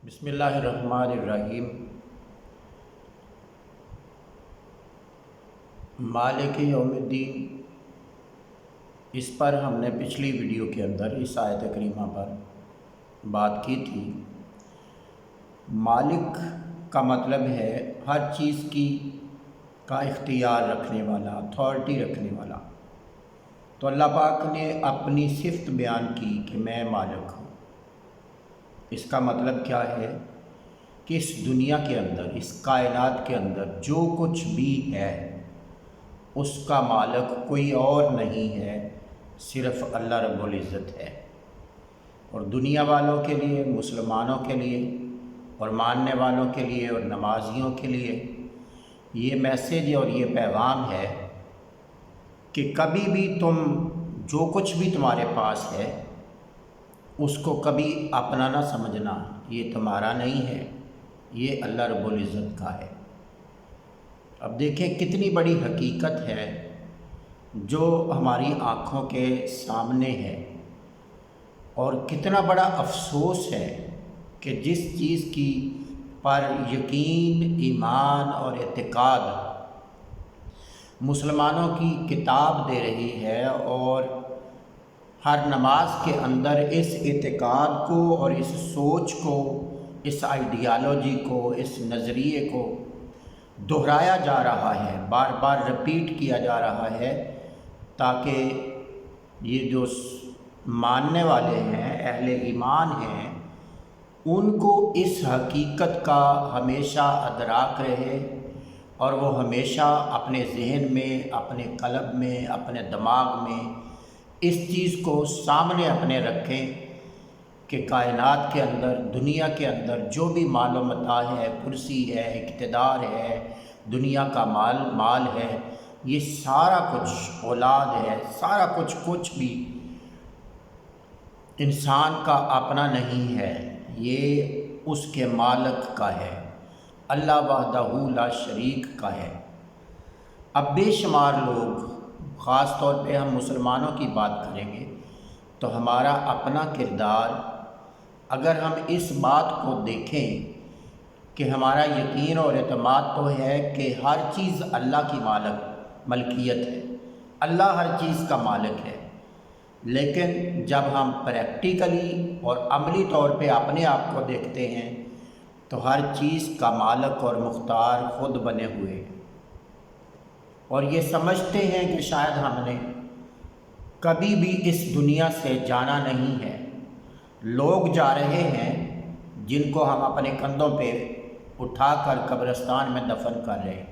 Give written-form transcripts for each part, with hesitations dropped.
بسم اللہ الرحمن الرحیم۔ مالک یوم الدین، اس پر ہم نے پچھلی ویڈیو کے اندر اس آیت کریمہ پر بات کی تھی۔ مالک کا مطلب ہے ہر چیز کا اختیار رکھنے والا، اتھارٹی رکھنے والا۔ تو اللہ پاک نے اپنی صفت بیان کی کہ میں مالک ہوں۔ اس کا مطلب کیا ہے کہ اس دنیا کے اندر، اس کائنات کے اندر جو کچھ بھی ہے اس کا مالک کوئی اور نہیں ہے، صرف اللہ رب العزت ہے۔ اور دنیا والوں کے لیے، مسلمانوں کے لیے اور ماننے والوں کے لیے اور نمازیوں کے لیے یہ میسیج اور یہ پیغام ہے کہ کبھی بھی تم جو کچھ بھی تمہارے پاس ہے اس کو کبھی اپنا نہ سمجھنا، یہ تمہارا نہیں ہے، یہ اللہ رب العزت کا ہے۔ اب دیکھیں کتنی بڑی حقیقت ہے جو ہماری آنکھوں کے سامنے ہے، اور کتنا بڑا افسوس ہے کہ جس چیز کی پر یقین، ایمان اور اعتقاد مسلمانوں کی کتاب دے رہی ہے، اور ہر نماز کے اندر اس اعتقاد کو اور اس سوچ کو، اس آئیڈیالوجی کو، اس نظریے کو دہرایا جا رہا ہے، بار بار رپیٹ کیا جا رہا ہے، تاکہ یہ جو ماننے والے ہیں، اہل ایمان ہیں، ان کو اس حقیقت کا ہمیشہ ادراک رہے، اور وہ ہمیشہ اپنے ذہن میں، اپنے قلب میں، اپنے دماغ میں اس چیز کو سامنے اپنے رکھیں کہ کائنات کے اندر، دنیا کے اندر جو بھی مال و متاع ہے، کرسی ہے، اقتدار ہے، دنیا کا مال ہے، یہ سارا کچھ اولاد ہے، سارا کچھ بھی انسان کا اپنا نہیں ہے، یہ اس کے مالک کا ہے، اللہ وحدہ لا شریک کا ہے۔ اب بے شمار لوگ، خاص طور پہ ہم مسلمانوں کی بات کریں گے تو ہمارا اپنا کردار، اگر ہم اس بات کو دیکھیں کہ ہمارا یقین اور اعتماد تو ہے کہ ہر چیز اللہ کی ملکیت ہے، اللہ ہر چیز کا مالک ہے، لیکن جب ہم پریکٹیکلی اور عملی طور پہ اپنے آپ کو دیکھتے ہیں تو ہر چیز کا مالک اور مختار خود بنے ہوئے ہیں، اور یہ سمجھتے ہیں کہ شاید ہم نے کبھی بھی اس دنیا سے جانا نہیں ہے۔ لوگ جا رہے ہیں جن کو ہم اپنے کندھوں پہ اٹھا کر قبرستان میں دفن کر رہے ہیں،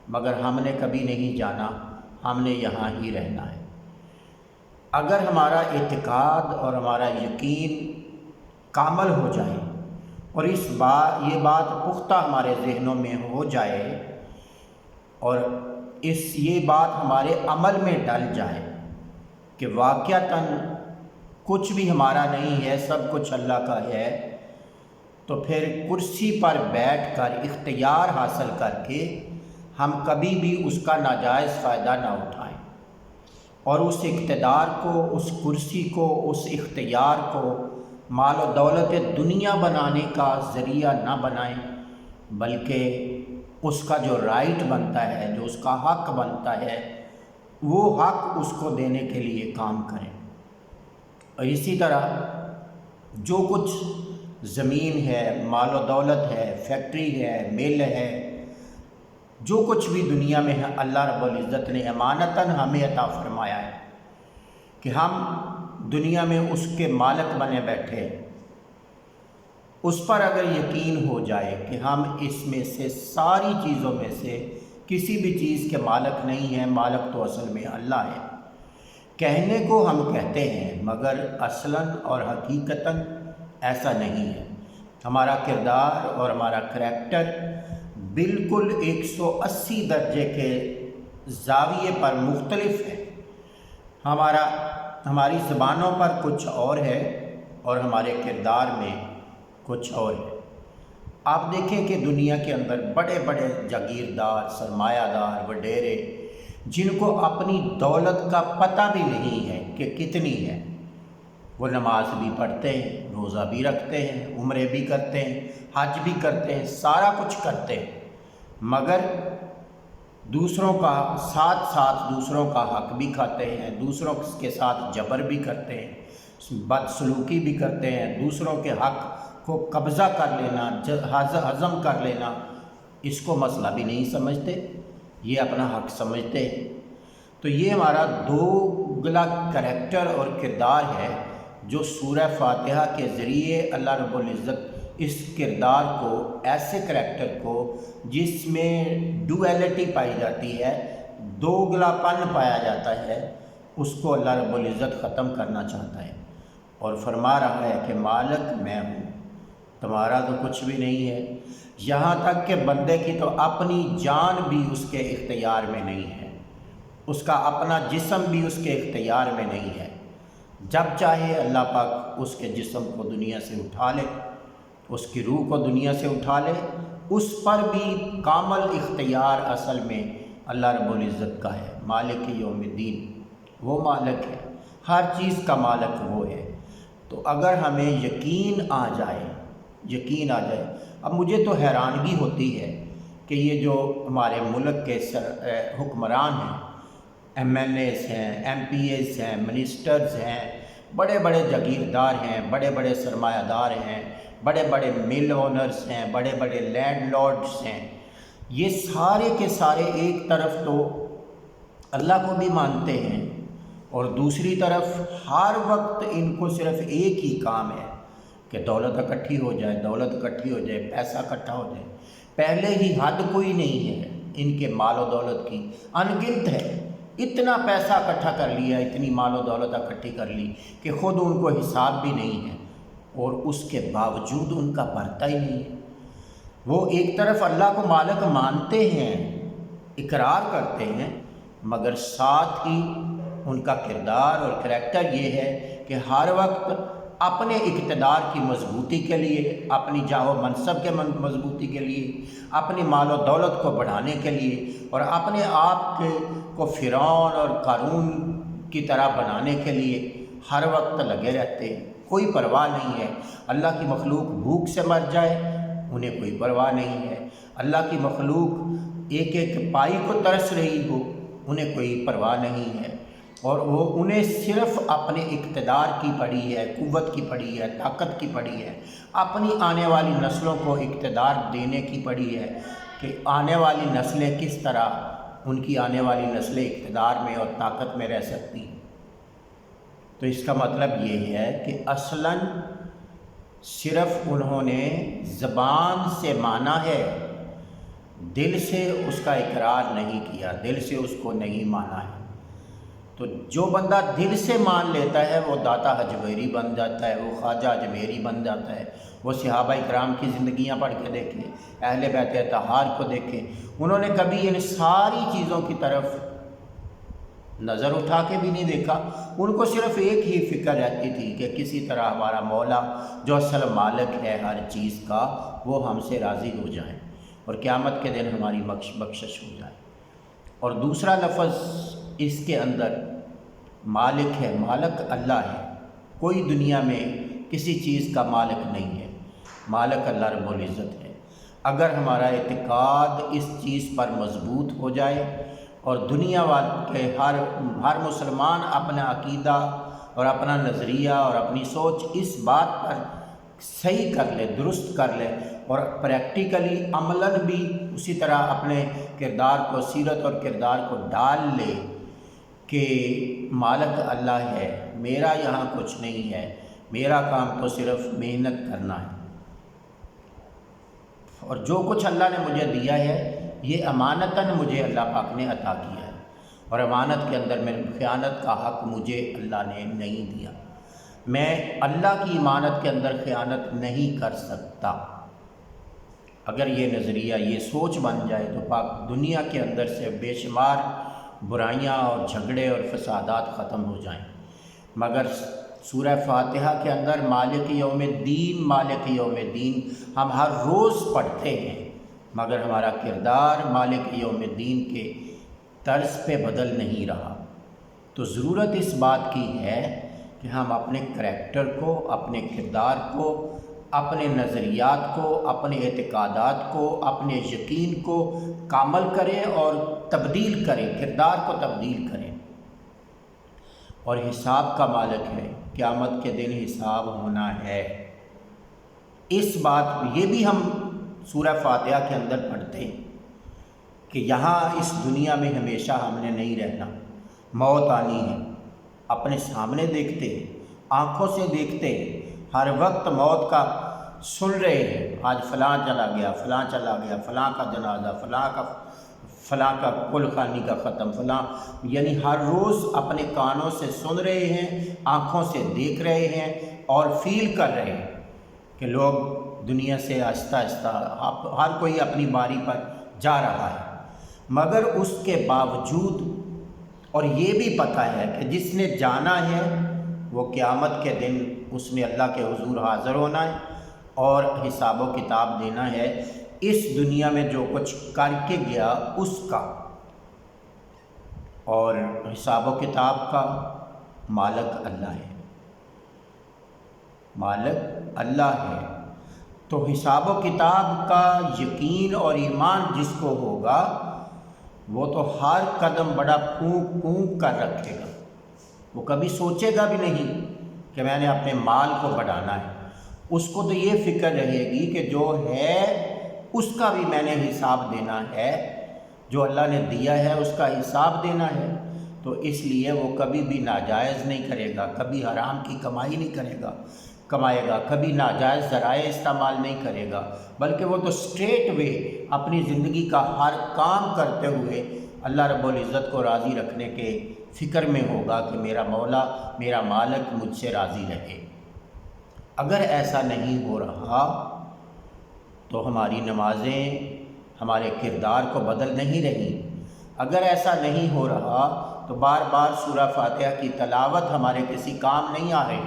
مگر ہم نے کبھی نہیں جانا، ہم نے یہاں ہی رہنا ہے۔ اگر ہمارا اعتقاد اور ہمارا یقین کامل ہو جائے اور یہ بات پختہ ہمارے ذہنوں میں ہو جائے، اور یہ بات ہمارے عمل میں ڈل جائے کہ واقعتاً کچھ بھی ہمارا نہیں ہے، سب کچھ اللہ کا ہے، تو پھر کرسی پر بیٹھ کر اختیار حاصل کر کے ہم کبھی بھی اس کا ناجائز فائدہ نہ اٹھائیں، اور اس اقتدار کو، اس کرسی کو، اس اختیار کو مال و دولت دنیا بنانے کا ذریعہ نہ بنائیں، بلکہ اس کا جو رائٹ بنتا ہے، جو اس کا حق بنتا ہے، وہ حق اس کو دینے کے لیے کام کریں۔ اور اسی طرح جو کچھ زمین ہے، مال و دولت ہے، فیکٹری ہے، مل ہے، جو کچھ بھی دنیا میں ہے، اللہ رب العزت نے امانتاً ہمیں عطا فرمایا ہے کہ ہم دنیا میں اس کے مالک بنے بیٹھے۔ اس پر اگر یقین ہو جائے کہ ہم اس میں سے ساری چیزوں میں سے کسی بھی چیز کے مالک نہیں ہیں، مالک تو اصل میں اللہ ہے۔ کہنے کو ہم کہتے ہیں مگر اصلاً اور حقیقتاً ایسا نہیں ہے۔ ہمارا کردار اور ہمارا کریکٹر بالکل 180 درجے کے زاویے پر مختلف ہے۔ ہماری زبانوں پر کچھ اور ہے اور ہمارے کردار میں کچھ اور ہے۔ آپ دیکھیں کہ دنیا کے اندر بڑے بڑے جاگیردار، سرمایہ دار، وڈیرے، جن کو اپنی دولت کا پتہ بھی نہیں ہے کہ کتنی ہے، وہ نماز بھی پڑھتے ہیں، روزہ بھی رکھتے ہیں، عمرے بھی کرتے ہیں، حج بھی کرتے ہیں، سارا کچھ کرتے ہیں، مگر دوسروں کا ساتھ ساتھ دوسروں کا حق بھی کھاتے ہیں، دوسروں کے ساتھ جبر بھی کرتے ہیں، بدسلوکی بھی کرتے ہیں، دوسروں کے حق کو قبضہ کر لینا، ہضم کر لینا، اس کو مسئلہ بھی نہیں سمجھتے، یہ اپنا حق سمجھتے ہیں۔ تو یہ ہمارا دوگلا کریکٹر اور کردار ہے جو سورہ فاتحہ کے ذریعے اللہ رب العزت اس کردار کو، ایسے کریکٹر کو جس میں ڈویلٹی پائی جاتی ہے، دوگلا پن پایا جاتا ہے، اس کو اللہ رب العزت ختم کرنا چاہتا ہے اور فرما رہا ہے کہ مالک میں ہوں، تمہارا تو کچھ بھی نہیں ہے، یہاں تک کہ بندے کی تو اپنی جان بھی اس کے اختیار میں نہیں ہے، اس کا اپنا جسم بھی اس کے اختیار میں نہیں ہے۔ جب چاہے اللہ پاک اس کے جسم کو دنیا سے اٹھا لے، اس کی روح کو دنیا سے اٹھا لے، اس پر بھی کامل اختیار اصل میں اللہ رب العزت کا ہے۔ مالک یوم الدین وہ مالک ہے، ہر چیز کا مالک وہ ہے۔ تو اگر ہمیں یقین آ جائے، اب مجھے تو حیرانگی ہوتی ہے کہ یہ جو ہمارے ملک کے حکمران ہیں، ایم ایل ایز ہیں، ایم پی ایز ہیں، منسٹرز ہیں، بڑے بڑے جاگیردار ہیں، بڑے بڑے سرمایہ دار ہیں، بڑے بڑے مل اونرز ہیں، بڑے بڑے لینڈ لارڈز ہیں، یہ سارے کے سارے ایک طرف تو اللہ کو بھی مانتے ہیں اور دوسری طرف ہر وقت ان کو صرف ایک ہی کام ہے کہ دولت اکٹھی ہو جائے، پیسہ اکٹھا ہو جائے۔ پہلے ہی حد کوئی نہیں ہے ان کے مال و دولت کی، انگنت ہے، اتنا پیسہ اکٹھا کر لیا، اتنی مال و دولت اکٹھی کر لی کہ خود ان کو حساب بھی نہیں ہے، اور اس کے باوجود ان کا بھرتا ہی نہیں ہے۔ وہ ایک طرف اللہ کو مالک مانتے ہیں، اقرار کرتے ہیں، مگر ساتھ ہی ان کا کردار اور کریکٹر یہ ہے کہ ہر وقت اپنے اقتدار کی مضبوطی کے لیے، اپنی جاہ و منصب کے مضبوطی کے لیے، اپنی مال و دولت کو بڑھانے کے لیے اور اپنے آپ کو فرعون اور قارون کی طرح بنانے کے لیے ہر وقت لگے رہتے ہیں، کوئی پرواہ نہیں ہے۔ اللہ کی مخلوق بھوک سے مر جائے، انہیں کوئی پرواہ نہیں ہے۔ اللہ کی مخلوق ایک ایک پائی کو ترس رہی ہو، انہیں کوئی پرواہ نہیں ہے، اور وہ انہیں صرف اپنے اقتدار کی پڑی ہے، قوت کی پڑی ہے، طاقت کی پڑی ہے، اپنی آنے والی نسلوں کو اقتدار دینے کی پڑی ہے کہ آنے والی نسلیں کس طرح ان کی آنے والی نسلیں اقتدار میں اور طاقت میں رہ سکتی ہیں۔ تو اس کا مطلب یہ ہے کہ اصلاً صرف انہوں نے زبان سے مانا ہے، دل سے اس کا اقرار نہیں کیا، دل سے اس کو نہیں مانا ہے۔ تو جو بندہ دل سے مان لیتا ہے وہ داتا حجویری بن جاتا ہے، وہ خواجہ اجمیری بن جاتا ہے۔ وہ صحابہ کرام کی زندگیاں پڑھ کے دیکھیں، اہل بیت اطہار کو دیکھیں، انہوں نے کبھی ان ساری چیزوں کی طرف نظر اٹھا کے بھی نہیں دیکھا، ان کو صرف ایک ہی فکر رہتی تھی کہ کسی طرح ہمارا مولا جو اصل مالک ہے ہر چیز کا، وہ ہم سے راضی ہو جائے اور قیامت کے دن ہماری بخشش ہو جائے۔ اور دوسرا لفظ اس کے اندر مالک ہے، مالک اللہ ہے، کوئی دنیا میں کسی چیز کا مالک نہیں ہے، مالک اللہ رب العزت ہے۔ اگر ہمارا اعتقاد اس چیز پر مضبوط ہو جائے اور دنیا کے ہر مسلمان اپنا عقیدہ اور اپنا نظریہ اور اپنی سوچ اس بات پر صحیح کر لے، درست کر لے اور پریکٹیکلی عملاً بھی اسی طرح اپنے کردار کو، سیرت اور کردار کو ڈال لے کہ مالک اللہ ہے، میرا یہاں کچھ نہیں ہے، میرا کام تو صرف محنت کرنا ہے، اور جو کچھ اللہ نے مجھے دیا ہے یہ امانتاً مجھے اللہ پاک نے عطا کیا ہے، اور امانت کے اندر میں خیانت کا حق مجھے اللہ نے نہیں دیا، میں اللہ کی امانت کے اندر خیانت نہیں کر سکتا۔ اگر یہ نظریہ، یہ سوچ بن جائے تو پاک دنیا کے اندر سے بے شمار برائیاں اور جھگڑے اور فسادات ختم ہو جائیں۔ مگر سورہ فاتحہ کے اندر مالک یوم الدین، مالک یوم الدین ہم ہر روز پڑھتے ہیں، مگر ہمارا کردار مالک یوم الدین کے طرز پہ بدل نہیں رہا۔ تو ضرورت اس بات کی ہے کہ ہم اپنے کریکٹر کو، اپنے کردار کو، اپنے نظریات کو، اپنے اعتقادات کو، اپنے یقین کو کامل کریں اور تبدیل کریں، کردار کو تبدیل کریں۔ اور حساب کا مالک ہے، قیامت کے دن حساب ہونا ہے۔ اس بات یہ بھی ہم سورہ فاتحہ کے اندر پڑھتے ہیں کہ یہاں اس دنیا میں ہمیشہ ہم نے نہیں رہنا، موت آنی ہے۔ اپنے سامنے دیکھتے، آنکھوں سے دیکھتے، ہر وقت موت کا سن رہے ہیں، آج فلاں چلا گیا، فلاں چلا گیا، فلاں کا جنازہ، فلاں کا کل خانی کا ختم، فلاں، یعنی ہر روز اپنے کانوں سے سن رہے ہیں، آنکھوں سے دیکھ رہے ہیں اور فیل کر رہے ہیں کہ لوگ دنیا سے آہستہ آہستہ ہر کوئی اپنی باری پر جا رہا ہے۔ مگر اس کے باوجود اور یہ بھی پتہ ہے کہ جس نے جانا ہے وہ قیامت کے دن اس نے اللہ کے حضور حاضر ہونا ہے اور حساب و کتاب دینا ہے اس دنیا میں جو کچھ کر کے گیا اس کا، اور حساب و کتاب کا مالک اللہ ہے، مالک اللہ ہے۔ تو حساب و کتاب کا یقین اور ایمان جس کو ہوگا وہ تو ہر قدم بڑا پھونک پھونک کر رکھے گا، وہ کبھی سوچے گا بھی نہیں کہ میں نے اپنے مال کو بڑھانا ہے۔ اس کو تو یہ فکر رہے گی کہ جو ہے اس کا بھی میں نے حساب دینا ہے، جو اللہ نے دیا ہے اس کا حساب دینا ہے۔ تو اس لیے وہ کبھی بھی ناجائز نہیں کرے گا، کبھی حرام کی کمائی نہیں کمائے گا، کبھی ناجائز ذرائع استعمال نہیں کرے گا، بلکہ وہ تو اسٹریٹ وے اپنی زندگی کا ہر کام کرتے ہوئے اللہ رب العزت کو راضی رکھنے کے فکر میں ہوگا کہ میرا مولا، میرا مالک مجھ سے راضی رہے۔ اگر ایسا نہیں ہو رہا تو ہماری نمازیں ہمارے کردار کو بدل نہیں رہی۔ اگر ایسا نہیں ہو رہا تو بار بار سورہ فاتحہ کی تلاوت ہمارے کسی کام نہیں آ رہی۔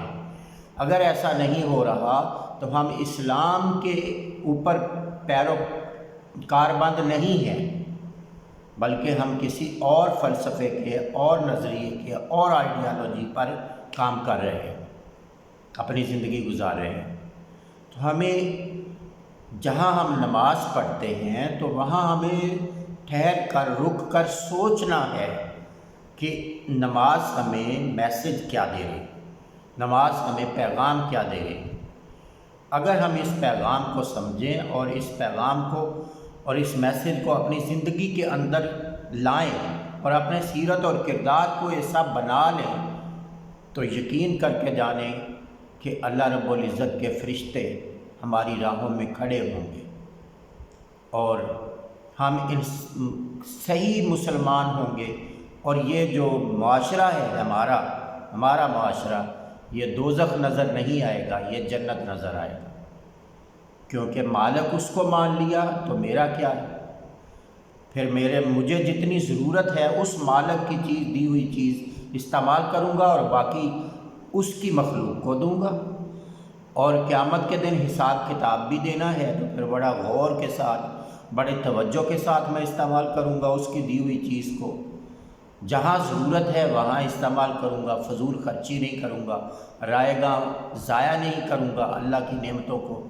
اگر ایسا نہیں ہو رہا تو ہم اسلام کے اوپر پیروکار بند نہیں ہیں، بلکہ ہم کسی اور فلسفے کے اور نظریے کے اور آئیڈیالوجی پر کام کر رہے ہیں، اپنی زندگی گزار رہے ہیں۔ تو ہمیں جہاں ہم نماز پڑھتے ہیں تو وہاں ہمیں ٹھہر کر، رک کر سوچنا ہے کہ نماز ہمیں میسج کیا دے رہی، نماز ہمیں پیغام کیا دے رہی۔ اگر ہم اس پیغام کو سمجھیں اور اس پیغام کو اور اس میسج کو اپنی زندگی کے اندر لائیں اور اپنے سیرت اور کردار کو ایسا بنا لیں تو یقین کر کے جانیں کہ اللہ رب العزت کے فرشتے ہماری راہوں میں کھڑے ہوں گے اور ہم صحیح مسلمان ہوں گے، اور یہ جو معاشرہ ہے ہمارا معاشرہ، یہ دوزخ نظر نہیں آئے گا، یہ جنت نظر آئے گا، کیونکہ مالک اس کو مان لیا تو میرا کیا ہے؟ پھر مجھے جتنی ضرورت ہے اس مالک کی چیز، دی ہوئی چیز استعمال کروں گا اور باقی اس کی مخلوق کو دوں گا۔ اور قیامت کے دن حساب کتاب بھی دینا ہے تو پھر بڑا غور کے ساتھ، بڑے توجہ کے ساتھ میں استعمال کروں گا اس کی دی ہوئی چیز کو، جہاں ضرورت ہے وہاں استعمال کروں گا، فضول خرچی نہیں کروں گا، رائے گاہ ضائع نہیں کروں گا اللہ کی نعمتوں کو،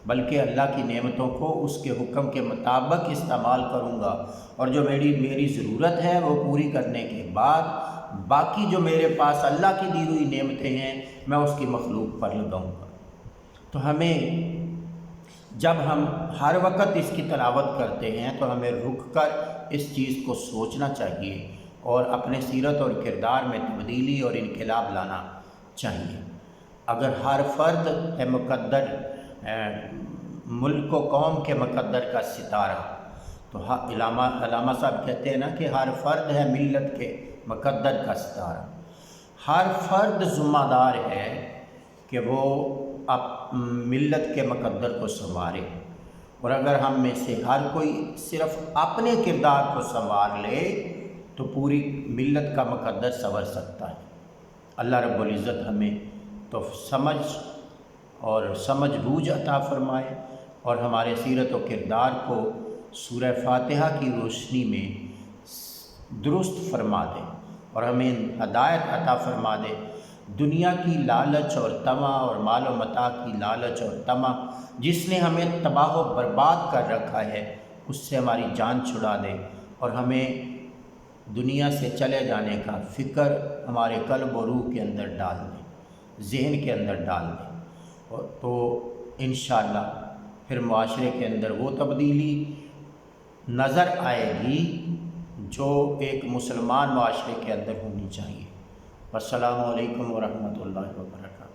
بلکہ اللہ کی نعمتوں کو اس کے حکم کے مطابق استعمال کروں گا، اور جو میری ضرورت ہے وہ پوری کرنے کے بعد باقی جو میرے پاس اللہ کی دی ہوئی نعمتیں ہیں میں اس کی مخلوق پر لگاؤں گا۔ تو ہمیں جب ہم ہر وقت اس کی تلاوت کرتے ہیں تو ہمیں رک کر اس چیز کو سوچنا چاہیے اور اپنے سیرت اور کردار میں تبدیلی اور انقلاب لانا چاہیے۔ اگر ہر فرد ہے مقدر، ملک و قوم کے مقدر کا ستارہ، تو علامہ صاحب کہتے ہیں نا کہ ہر فرد ہے ملت کے مقدر کا ستارہ۔ ہر فرد ذمہ دار ہے کہ وہ ملت کے مقدر کو سنوارے، اور اگر ہم میں سے ہر کوئی صرف اپنے کردار کو سنوار لے تو پوری ملت کا مقدر سنور سکتا ہے۔ اللہ رب العزت ہمیں تو سمجھ بوجھ عطا فرمائے اور ہمارے سیرت و کردار کو سورہ فاتحہ کی روشنی میں درست فرما دے اور ہمیں ہدایت عطا فرما دے، دنیا کی لالچ اور طمع اور مال و متاع کی لالچ اور طمع جس نے ہمیں تباہ و برباد کر رکھا ہے، اس سے ہماری جان چھڑا دے اور ہمیں دنیا سے چلے جانے کا فکر ہمارے قلب و روح کے اندر ڈال دے، ذہن کے اندر ڈال دے، تو انشاءاللہ پھر معاشرے کے اندر وہ تبدیلی نظر آئے گی جو ایک مسلمان معاشرے کے اندر ہونی چاہیے۔ السلام علیکم ورحمۃ اللہ وبرکاتہ۔